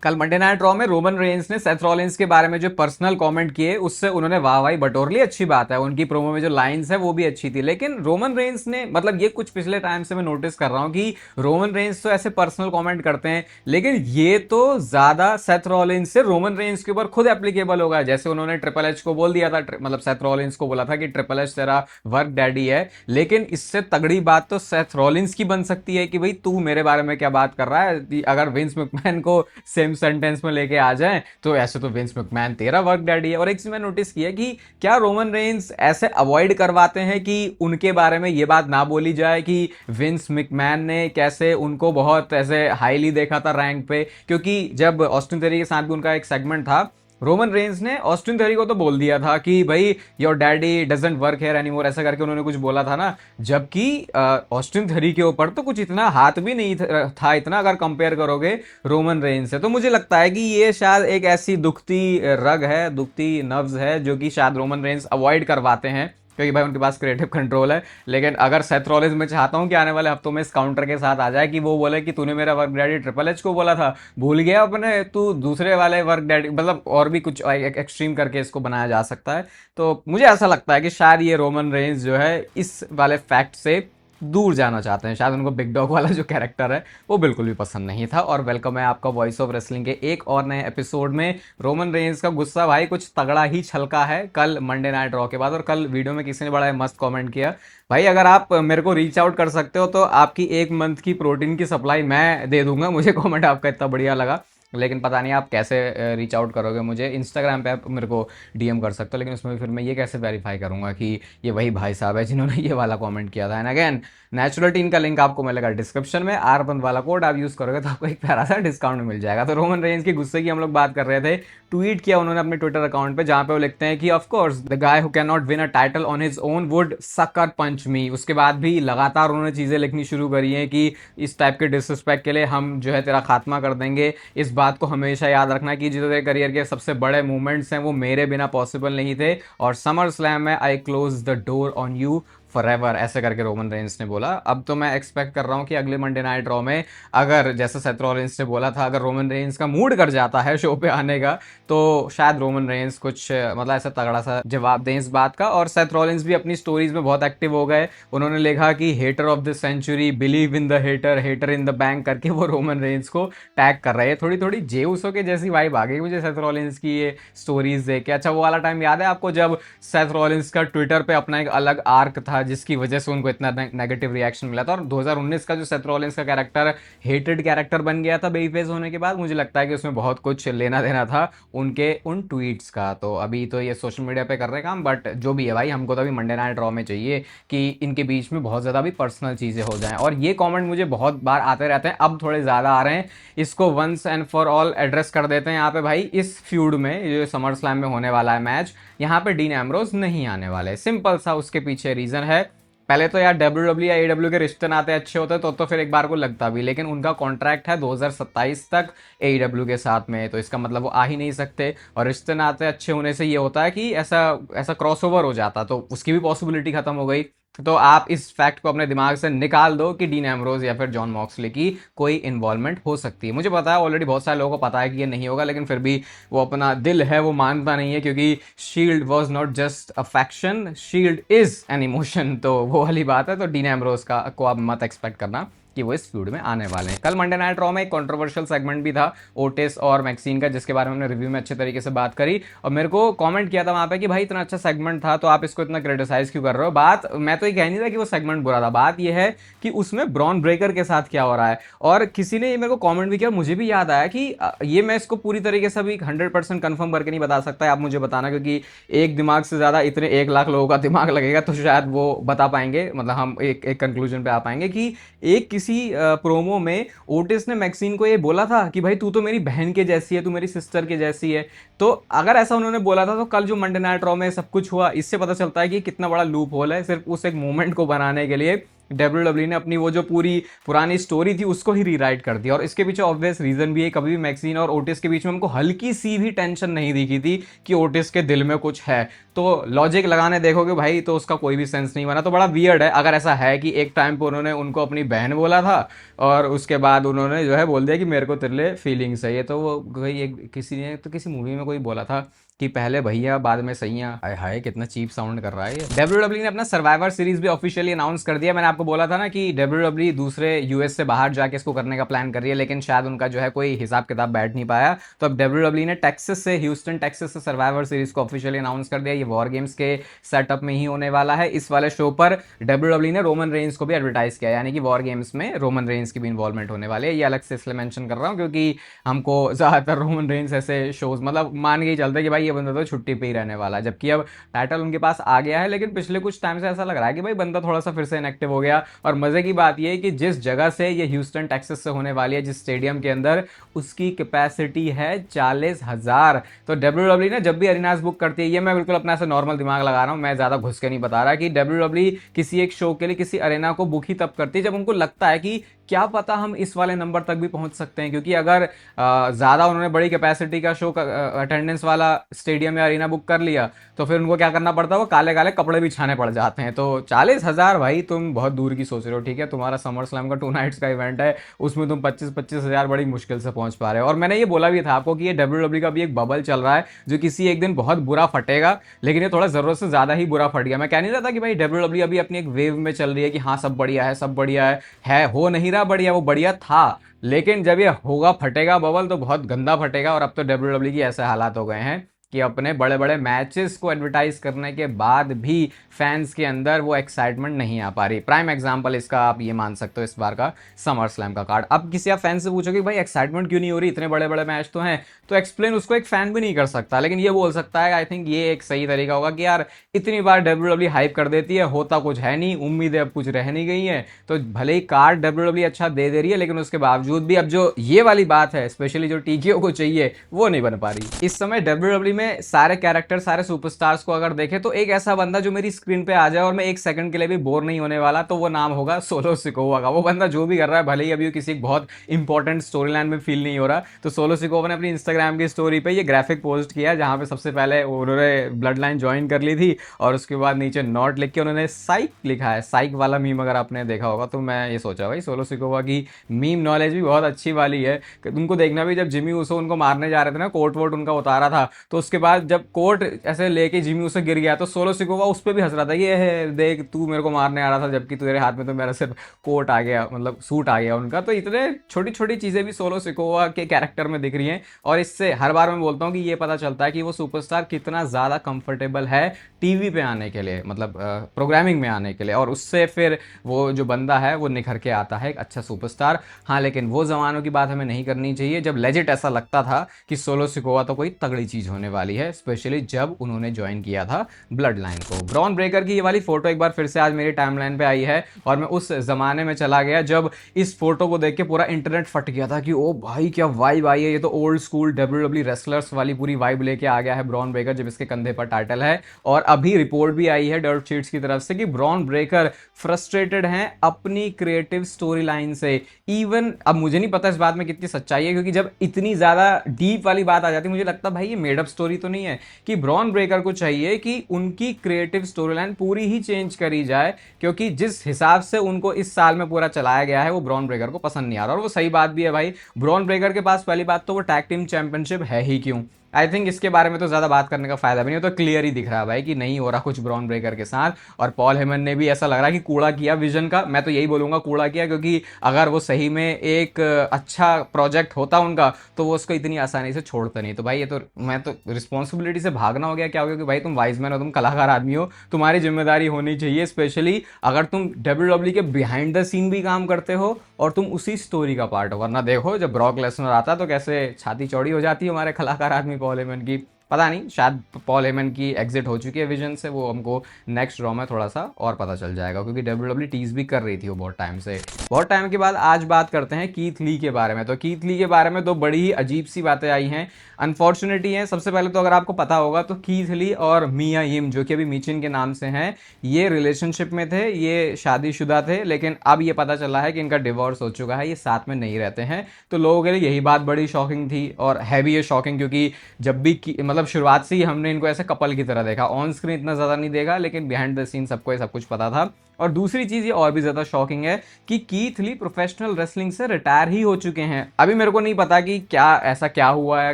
कल Monday night raw में Roman Reigns ने सेथ रॉलिंस के बारे में जो पर्सनल कमेंट किए उससे उन्होंने वाहवाही बटोर ली। अच्छी बात है, उनकी प्रोमो में जो लाइंस है वो भी अच्छी थी। लेकिन रोमन रेंस ने मतलब ये कुछ पिछले टाइम से मैं नोटिस कर रहा हूं कि रोमन रेंस तो ऐसे पर्सनल कमेंट करते हैं, लेकिन ये तो ज्यादा सेथ रॉलिंस से रोमन रेंस के ऊपर खुद एप्लीकेबल होगा। जैसे उन्होंने ट्रिपल एच को बोल दिया था, मतलब सेथ रॉलिंस को बोला था कि ट्रिपल एच तेरा वर्क डैडी है। लेकिन इससे तगड़ी बात तो सेथ रॉलिंस की बन सकती है कि भाई तू मेरे बारे में क्या बात कर रहा है। अगर विंस मैकमैन को सेम सेंटेंस में लेके आ जाए तो ऐसे तो विंस मैकमैन तेरा वर्क डैडी है। और एक चीज मैंने नोटिस किया कि क्या रोमन रेंस ऐसे अवॉइड करवाते हैं कि उनके बारे में ये बात ना बोली जाए कि विंस मैकमैन ने कैसे उनको बहुत ऐसे हाईली देखा था रैंक पे। क्योंकि जब ऑस्टिन थेरी के साथ भी उनका एक सेगमेंट था, रोमन रेंस ने ऑस्टिन थेरी को तो बोल दिया था कि भाई your daddy doesn't work here anymore, ऐसा करके उन्होंने कुछ बोला था ना। जबकि ऑस्टिन थेरी के ऊपर तो कुछ इतना हाथ भी नहीं था इतना, अगर कंपेयर करोगे रोमन रेंस से। तो मुझे लगता है कि ये शायद एक ऐसी दुखती रग है, दुखती नब्ज है जो कि शायद रोमन रेंस अवॉइड करवाते हैं क्योंकि भाई उनके पास क्रिएटिव कंट्रोल है। लेकिन अगर सेथ रॉलिंस, मैं चाहता हूं कि आने वाले हफ्तों में इस काउंटर के साथ आ जाए कि वो बोले कि तूने मेरा वर्क डैडी ट्रिपल एच को बोला था, भूल गया अपने तू दूसरे वाले वर्क डैडी, मतलब और भी कुछ एक्सट्रीम करके इसको बनाया जा सकता है। तो मुझे ऐसा लगता है कि शायद ये रोमन रेंस जो है इस वाले फैक्ट से दूर जाना चाहते हैं। शायद उनको बिग डॉग वाला जो कैरेक्टर है वो बिल्कुल भी पसंद नहीं था। और वेलकम है आपका वॉइस ऑफ रेसलिंग के एक और नए एपिसोड में। रोमन रेंस का गुस्सा भाई कुछ तगड़ा ही छलका है कल मंडे नाइट रॉ के बाद। और कल वीडियो में किसी ने बड़ा मस्त कमेंट किया, भाई अगर आप मेरे को रीच आउट कर सकते हो तो आपकी एक मंथ की प्रोटीन की सप्लाई मैं दे दूंगा। मुझे कमेंट आपका इतना बढ़िया लगा। लेकिन पता नहीं आप कैसे रीच आउट करोगे मुझे। इंस्टाग्राम पे आप मेरे को डीएम कर सकते हो, लेकिन उसमें फिर मैं ये कैसे वेरीफाई करूंगा कि ये वही भाई साहब है जिन्होंने ये वाला कमेंट किया था। एंड अगेन, नेचुरल टीन का लिंक आपको मिलेगा डिस्क्रिप्शन में। R1 वाला कोड आप यूज करोगे तो आपको एक प्यारा सा डिस्काउंट मिल जाएगा। तो रोमन रेंस के गुस्से की हम लोग बात कर रहे थे। ट्वीट किया उन्होंने अपने ट्विटर अकाउंट पे, जहां पे वो लिखते हैं कि of course the guy who can not win a title on his own would sucker punch me. उसके बाद भी लगातार उन्होंने चीजें लिखनी शुरू करी हैं कि इस टाइप के डिसरिस्पेक्ट के लिए हम जो है तेरा खात्मा कर देंगे। इस बात को हमेशा याद रखना कि जो तेरे करियर के सबसे बड़े मूवमेंट्स हैं वो मेरे बिना पॉसिबल नहीं थे। और समर स्लैम में आई close the door on you forever, ऐसे करके रोमन रेंस ने बोला। अब तो मैं एक्सपेक्ट कर रहा हूं कि अगले मंडे नाइट रॉ में अगर जैसे सेथ रॉलिंस ने बोला था, अगर रोमन रेंस का मूड कर जाता है शो पे आने का तो शायद रोमन रेंस कुछ मतलब ऐसा तगड़ा सा जवाब दें इस बात का। और सेथ रॉलिंस भी अपनी स्टोरीज में बहुत एक्टिव हो गए। उन्होंने लिखा कि hater of the century, believe in the hater, hater in the bank करके वो रोमन रेंस को टैग कर रहे हैं। थोड़ी थोड़ी जेउसो के जैसी वाइब आ गई मुझे सेथ रॉलिंस की ये स्टोरीज देख के। अच्छा, वो वाला टाइम याद है आपको जब सेथ रॉलिंस का ट्विटर पे अपना एक अलग आर्क था जिसकी वजह से उनको इतना नेगेटिव रिएक्शन मिला था। और 2019 का जो सेथ रॉलिंस का कैरेक्टर हेटेड कैरेक्टर बन गया था बेबी फेस होने के बाद, मुझे लगता है कि उसमें बहुत कुछ लेना देना था उनके उन ट्वीट्स का। तो अभी तो ये सोशल मीडिया पे कर रहे काम, बट जो भी है भाई, हमको तो अभी मंडे नाइट रॉ में चाहिए कि इनके बीच में बहुत ज़्यादा भी पर्सनल चीज़ें हो जाएं। और ये कमेंट मुझे बहुत बार आते रहते हैं, अब थोड़े ज़्यादा आ रहे हैं। इसको once and for all address कर देते हैं यहाँ पे भाई। इस फ्यूड में जो समर स्लैम में होने वाला है मैच, यहाँ पे डीन एम्ब्रोज नहीं आने वाले। सिंपल सा उसके पीछे रीज़न है। पहले तो यार डब्ल्यू या एडब्ल्यू के रिश्ते नाते अच्छे होते तो फिर एक बार को लगता भी, लेकिन उनका कॉन्ट्रैक्ट है 2027 तक एडब्ल्यू के साथ में, तो इसका मतलब वो आ ही नहीं सकते। और रिश्ते नाते अच्छे होने से ये होता है कि ऐसा ऐसा क्रॉसओवर हो जाता, तो उसकी भी पॉसिबिलिटी खत्म हो गई। तो आप इस फैक्ट को अपने दिमाग से निकाल दो कि डीन एम्ब्रोज या फिर जॉन मॉक्सली की कोई इन्वॉल्वमेंट हो सकती है। मुझे पता है ऑलरेडी, बहुत सारे लोगों को पता है कि ये नहीं होगा, लेकिन फिर भी वो अपना दिल है वो मानता नहीं है, क्योंकि shield was not just a faction, shield is an emotion. तो वो वाली बात है। तो डीन एम्ब्रोज का को आप मत एक्सपेक्ट करना कि वो इस फ्यूड में आने वाले हैं। कल मंडे नाइट रॉ में एक कंट्रोवर्शियल सेगमेंट भी था ओटिस और मैक्सीन का, जिसके बारे में हमने रिव्यू में अच्छे तरीके से बात करी। और मेरे को कमेंट किया था वहां पे कि भाई इतना अच्छा सेगमेंट था तो आप इसको इतना क्रिटिसाइज क्यों कर रहे हो। बात मैं तो ये कह नहीं था कि वो सेगमेंट बुरा था, बात ये है कि उसमें ब्रॉन ब्रेकर के साथ क्या हो रहा है। और किसी ने ये मेरे को कॉमेंट भी किया, मुझे भी याद आया कि ये मैं इसको पूरी तरीके से अभी 100% कंफर्म करके नहीं बता सकता है, आप मुझे बताना, क्योंकि एक दिमाग से ज्यादा इतने 1 लाख लोगों का दिमाग लगेगा तो शायद वो बता पाएंगे, मतलब हम एक कंक्लूजन पे आ पाएंगे कि एक किसी प्रोमो में ओटिस ने मैक्सीन को ये बोला था कि भाई तू तो मेरी बहन के जैसी है, तू मेरी सिस्टर के जैसी है। तो अगर ऐसा उन्होंने बोला था तो कल जो मंडे नाइट रॉ में सब कुछ हुआ, इससे पता चलता है कि कितना बड़ा लूप होल है सिर्फ उस एक मोमेंट को बनाने के लिए। WWE ने अपनी वो जो पूरी पुरानी स्टोरी थी उसको ही रीराइट कर दिया। और इसके पीछे ऑब्वियस रीजन भी है, कभी भी मैक्सिन और ओटिस के बीच में हमको हल्की सी भी टेंशन नहीं दिखी थी कि ओटिस के दिल में कुछ है। तो लॉजिक लगाने देखोगे भाई तो उसका कोई भी सेंस नहीं बना। तो बड़ा वियर्ड है अगर ऐसा है कि एक टाइम पे उन्होंने उनको अपनी बहन बोला था और उसके बाद उन्होंने जो है बोल दिया कि मेरे को तेरे लिए फीलिंग्स है। ये तो वो कोई एक किसी ने तो किसी मूवी में कोई बोला था कि पहले भैया बाद में सैया। हाय हाय कितना चीप साउंड कर रहा है ये। WWE ने अपना सर्वाइवर सीरीज भी ऑफिशियली अनाउंस कर दिया। मैंने आपको बोला था ना कि WWE दूसरे यूएस से बाहर जाके इसको करने का प्लान कर रही है, लेकिन शायद उनका जो है कोई हिसाब किताब बैठ नहीं पाया। तो अब WWE ने टेक्सास से, ह्यूस्टन टेक्सास से सर्वाइवर सीरीज को ऑफिशियली अनाउंस कर दिया। ये वॉर गेम्स के सेटअप में ही होने वाला है। इस वाले शो पर WWE ने रोमन रेंस को भी एडवर्टाइज किया, यानी कि वॉर गेम्स में रोमन रेंस की भी इन्वॉल्वमेंट होने वाली है। ये अलग से इसलिए मेंशन कर रहा हूँ क्योंकि हमको ज्यादातर रोमन रेंस ऐसे शोज मतलब मान के ही चलते कि भाई ये बंदा तो छुट्टी पे ही रहने वाला है, जबकि अब टाइटल उनके पास आ गया है। लेकिन पिछले कुछ टाइम से ऐसा लग रहा है कि भाई बंदा थोड़ा सा फिर से इनएक्टिव हो गया। और मजे की बात यह है कि जिस जगह से ये ह्यूस्टन टेक्सास से होने वाली है, जिस स्टेडियम के अंदर, उसकी कैपेसिटी है 40,000। तो WWE ने जब भी अरीनास बुक करती है, ये मैं बिल्कुल अपना ऐसे नॉर्मल दिमाग लगा रहा हूँ, मैं ज्यादा घुस के नहीं बता रहा, कि WWE किसी एक शो के लिए किसी अरेना को बुक ही तब करती है जब उनको लगता है कि क्या पता हम इस वाले नंबर तक भी पहुंच सकते हैं। क्योंकि अगर ज्यादा उन्होंने बड़ी कैपेसिटी का शो अटेंडेंस वाला स्टेडियम या अरीना बुक कर लिया तो फिर उनको क्या करना पड़ता है, वो काले काले कपड़े बिछाने पड़ जाते हैं। तो 40,000 भाई तुम बहुत दूर की सोच रहे हो। ठीक है, तुम्हारा समर स्लैम का 2 नाइट्स का इवेंट है, उसमें तुम 25,000 बड़ी मुश्किल से पहुंच पा रहे हो। और मैंने ये बोला भी था आपको कि ये WWE का भी एक बबल चल रहा है जो किसी एक दिन बहुत बुरा फटेगा, लेकिन ये थोड़ा जरूरत से ज्यादा ही बुरा फट गया। मैं कह नहीं रहा था कि भाई WWE अभी अपनी एक वेव में चल रही है कि हाँ सब बढ़िया है, सब बढ़िया है हो नहीं रहा बढ़िया, वो बढ़िया था, लेकिन जब ये होगा फटेगा बबल तो बहुत गंदा फटेगा। और अब तो WWE की ऐसे हालात हो गए हैं कि अपने बड़े बड़े मैचेस को एडवर्टाइज करने के बाद भी फैंस के अंदर वो एक्साइटमेंट नहीं आ पा रही। प्राइम एग्जांपल इसका आप ये मान सकते हो इस बार का समर स्लैम का कार्ड। अब किसी आप फैन से पूछोगे भाई एक्साइटमेंट क्यों नहीं हो रही, इतने बड़े बड़े मैच तो हैं, तो एक्सप्लेन उसको एक फैन भी नहीं कर सकता, लेकिन ये बोल सकता है। आई थिंक ये एक सही तरीका होगा कि यार इतनी बार WWE हाइप कर देती है, होता कुछ है नहीं, उम्मीदें अब कुछ रह नहीं गई है, तो भले ही कार्ड WWE अच्छा दे रही है लेकिन उसके बावजूद भी अब जो ये वाली बात है स्पेशली जो टीकेओ को चाहिए वो नहीं बन पा रही। इस समय WWE में सारे कैरेक्टर, सारे सुपरस्टार्स को अगर देखें तो एक ऐसा बंदा जो मेरी स्क्रीन पे आ जाए और मैं एक सेकंड के लिए भी बोर नहीं होने वाला, तो वो नाम होगा सोलो सिकोवा का। वो बंदा जो भी कर रहा है, भले ही अभी किसी बहुत इंपॉर्टेंट स्टोरी लाइन में फील नहीं हो रहा, तो सोलो सिकोवा ने अपनी इंस्टाग्राम की स्टोरी पे ये ग्राफिक पोस्ट किया जहां पे सबसे पहले उन्होंने ब्लड लाइन ज्वाइन कर ली थी और उसके बाद नीचे नॉट लिख के उन्होंने साइक लिखा है। साइक वाला मीम अगर आपने देखा होगा तो मैं ये सोचा भाई सोलो सिकोवा की मीम नॉलेज भी बहुत अच्छी वाली है। उनको देखना भी, जब जिमी उसो उनको मारने जा रहे थे ना, कोट वोट उनका उतारा था, तो उसके बाद जब कोट ऐसे लेके जिमी उसे गिर गया तो सोलो सिकोवा उस पर भी हंस रहा था, ये है देख तू मेरे को मारने आ रहा था जबकि तेरे हाथ में तो मेरा सिर्फ कोट आ गया, मतलब सूट आ गया उनका। तो इतने छोटी छोटी चीजें भी सोलो सिकोवा के कैरेक्टर में दिख रही हैं और इससे हर बार मैं बोलता हूँ कि ये पता चलता है कि वो सुपरस्टार कितना ज्यादा कंफर्टेबल है टीवी पे आने के लिए, मतलब प्रोग्रामिंग में आने के लिए, और उससे फिर वो जो बंदा है वो निखर के आता है एक अच्छा सुपरस्टार। हाँ, लेकिन वो जमानों की बात हमें नहीं करनी चाहिए जब लेजिट ऐसा लगता था कि सोलो सिकोवा तो कोई तगड़ी चीज होने वाली है, स्पेशली जब उन्होंने ज्वाइन किया था ब्लड लाइन को। ब्रॉन ब्रेकर की ये वाली फोटो एक बार फिर से आज मेरी टाइमलाइन पे आई है और मैं उस जमाने में चला गया जब इस फोटो को देख के पूरा इंटरनेट फट गया था कि ओ भाई क्या वाइब आई है, ये तो ओल्ड स्कूल WWE रेसलर्स वाली पूरी वाइब लेके आ गया है ब्रॉन ब्रेकर, जब इसके कंधे पर टाइटल है। और अभी रिपोर्ट भी आई है डर्ट शीट्स की तरफ से कि ब्रॉन ब्रेकर फ्रस्ट्रेटेड हैं अपनी क्रिएटिव स्टोरी लाइन से। इवन अब मुझे नहीं पता इस बात में कितनी सच्चाई है, क्योंकि जब इतनी ज्यादा डीप वाली बात आ जाती है मुझे लगता भाई ये मेड अप स्टोरी तो नहीं है, कि ब्रॉन ब्रेकर को चाहिए कि उनकी क्रिएटिव स्टोरी लाइन पूरी ही चेंज करी जाए, क्योंकि जिस हिसाब से उनको इस साल में पूरा चलाया गया है वो ब्रॉन ब्रेकर को पसंद नहीं आ रहा। और वो सही बात भी है भाई, ब्रॉन ब्रेकर के पास पहली बात तो वो टैग टीम चैंपियनशिप है ही क्यों। आई थिंक इसके बारे में तो ज्यादा बात करने का फायदा भी नहीं, तो क्लियर ही दिख रहा है भाई कि नहीं हो रहा कुछ ब्रॉन ब्रेकर के साथ। और पॉल हेमन ने भी ऐसा लग रहा है कि कूड़ा किया विजन का, मैं तो यही बोलूंगा कूड़ा किया, क्योंकि अगर वो सही में एक अच्छा प्रोजेक्ट होता उनका तो वो उसको इतनी आसानी से छोड़ता नहीं। तो भाई ये तो मैं तो रिस्पॉन्सिबिलिटी से भागना हो गया। क्या हो गया कि भाई तुम वाइजमैन हो, तुम कलाकार आदमी हो, तुम्हारी जिम्मेदारी होनी चाहिए, स्पेशली अगर तुम WWE के बिहाइंड द सीन भी काम करते हो और तुम उसी स्टोरी का पार्ट हो। वरना देखो जब ब्रॉक लेसनर आता तो कैसे छाती चौड़ी हो जाती है हमारे कलाकार आदमी पॉल हेमन की। पता नहीं, शायद पॉल हेमन की एग्जिट हो चुकी है विजन से, वो हमको नेक्स्ट ड्रॉ में थोड़ा सा और पता चल जाएगा, क्योंकि डब्ल्यू टीज भी कर रही थी वो बहुत टाइम से। बहुत टाइम के बाद आज बात करते हैं कीथ ली के बारे में। तो कीथ ली के बारे में तो बड़ी ही अजीब सी बातें आई हैं, अनफॉर्चुनेटली है। सबसे पहले तो अगर आपको पता होगा तो कीथ ली और मिया यिम, जो कि अभी मिचिन के नाम से हैं, ये रिलेशनशिप में थे, ये शादीशुदा थे, लेकिन अब ये पता चला है कि इनका डिवोर्स हो चुका है, ये साथ में नहीं रहते हैं। तो लोगों के लिए यही बात बड़ी शॉकिंग थी, और है भी ये शॉकिंग, क्योंकि जब भी मतलब शुरुआत से ही हमने इनको ऐसे कपल की तरह देखा, ऑन स्क्रीन इतना ज़्यादा नहीं देखा, लेकिन बिहाइंड द सीन सबको ये सब कुछ पता था। और दूसरी चीज ये और भी ज्यादा शॉकिंग है कि कीथ ली प्रोफेशनल रेसलिंग से रिटायर ही हो चुके हैं। अभी मेरे को नहीं पता कि क्या ऐसा क्या हुआ है,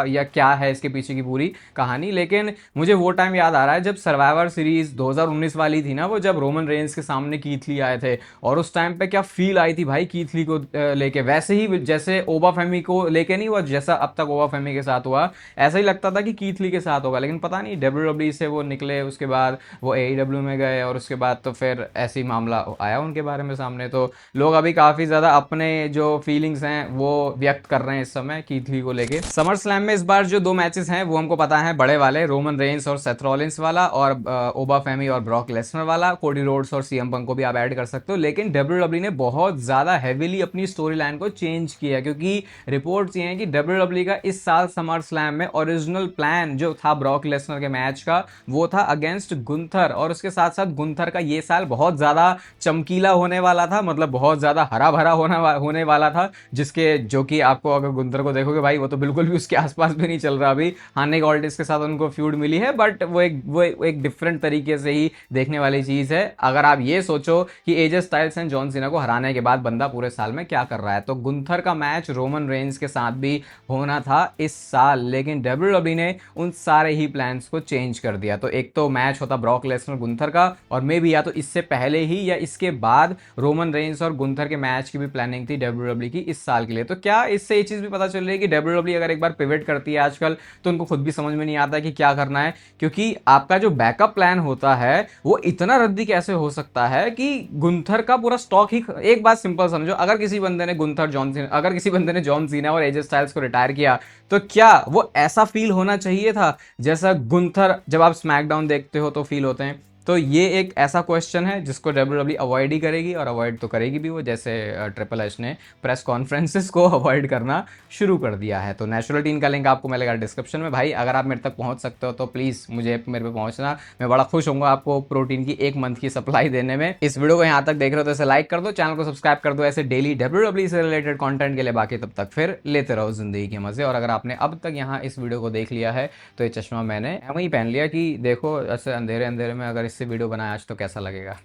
या क्या है इसके पीछे की पूरी कहानी, लेकिन मुझे वो टाइम याद आ रहा है जब सर्वाइवर सीरीज 2019 वाली थी ना, वो जब रोमन रेंस के सामने कीथ ली आए थे, और उस टाइम पे क्या फील आई थी भाई कीथ ली को लेके, वैसे ही जैसे ओबा फेमी को लेके नहीं हुआ, जैसा अब तक ओबा फेमी के साथ हुआ, ऐसा ही लगता था कि कीथ ली के साथ होगा। लेकिन पता नहीं डब्ल्यू से वो निकले, उसके बाद वो AEW में गए, और उसके बाद तो फिर ऐसी मामला आया उनके बारे में सामने। तो लोग अभी काफी ज्यादा अपने जो फीलिंग्स हैं वो व्यक्त कर रहे हैं इस समय कीथ ली को लेके। समर स्लैम में इस बार जो 2 मैचेस हैं वो हमको पता है बड़े वाले, रोमन रेंस और सेथ रॉलिंस वाला, और ओबा फेमी और ब्रॉक लेसनर वाला। कोडी रोड्स और सीएम पंक को भी आप ऐड कर सकते हो। लेकिन डब्ल्यू ने बहुत ज्यादा हैवीली अपनी स्टोरी लाइन को चेंज किया, क्योंकि रिपोर्ट्स ये हैं कि डब्ल्यू का इस साल समर स्लैम में ओरिजिनल प्लान जो था ब्रॉक लेसनर के मैच का, वो था अगेंस्ट गुंथर, और उसके साथ साथ गुंथर का ये साल बहुत ज्यादा चमकीला होने वाला था, मतलब बहुत ज्यादा हरा भरा होने वाला था, जिसके जो कि आपको अगर गुंथर को देखोगे भाई, वो तो बिल्कुल भी उसके आसपास भी नहीं चल रहा अभी। हाने ऑल्टिस के साथ उनको फ्यूड मिली है, बट वो एक डिफरेंट तरीके से ही देखने वाली चीज है। अगर आप ये सोचो कि AJ Styles and John Cena को हराने के बाद बंदा पूरे साल में क्या कर रहा है, तो गुंथर का मैच रोमन रेंस के साथ भी होना था इस साल, लेकिन डब्ल्यू ने उन सारे ही प्लान्स को चेंज कर दिया। तो एक तो मैच होता ब्रॉक लेसनर गुंथर का, और मे भी या तो इससे पहले ही या इसके बाद रोमन रेंस और गुंथर के मैच की भी प्लानिंग थी डब्ल्यू की इस साल के लिए। तो क्या इससे ये चीज भी पता चल रही है कि डब्ल्यू अगर एक बार पिवट करती है आजकल, तो उनको खुद भी समझ में नहीं आता कि क्या करना है, क्योंकि आपका जो बैकअप प्लान होता है वो इतना रद्दी कैसे हो सकता है कि गुंथर का पूरा स्टॉक ही। एक बात सिंपल समझो, अगर किसी बंदे ने जॉन सीना और एजे स्टाइल्स को रिटायर किया, तो क्या वो ऐसा फील होना चाहिए था जैसा गुंथर जब आप स्मैकडाउन देखते हो तो फील होते हैं? तो ये एक ऐसा क्वेश्चन है जिसको डब्ल्यू अवॉइड ही करेगी, और अवॉइड तो करेगी भी वो, जैसे ट्रिपल एच ने प्रेस कॉन्फ्रेंसेस को अवॉइड करना शुरू कर दिया है। तो नेचुरल टीन का लिंक आपको मिलेगा डिस्क्रिप्शन में। भाई अगर आप मेरे तक पहुंच सकते हो तो प्लीज़ मेरे पे पहुंचना, मैं बड़ा खुश होऊंगा आपको प्रोटीन की 1 मंथ की सप्लाई देने में। इस वीडियो को यहाँ तक देख रहे हो तो इसे लाइक कर दो, चैनल को सब्सक्राइब कर दो ऐसे डेली डब्ल्यू से रिलेटेड कॉन्टेंट के लिए। बाकी तब तक फिर लेते रहो जिंदगी के मजे। और अगर आपने अब तक यहाँ इस वीडियो को देख लिया है तो ये चश्मा मैंने वहीं पहन लिया कि देखो ऐसे अंधेरे अंधेरे में अगर इससे वीडियो बनाया आज तो कैसा लगेगा।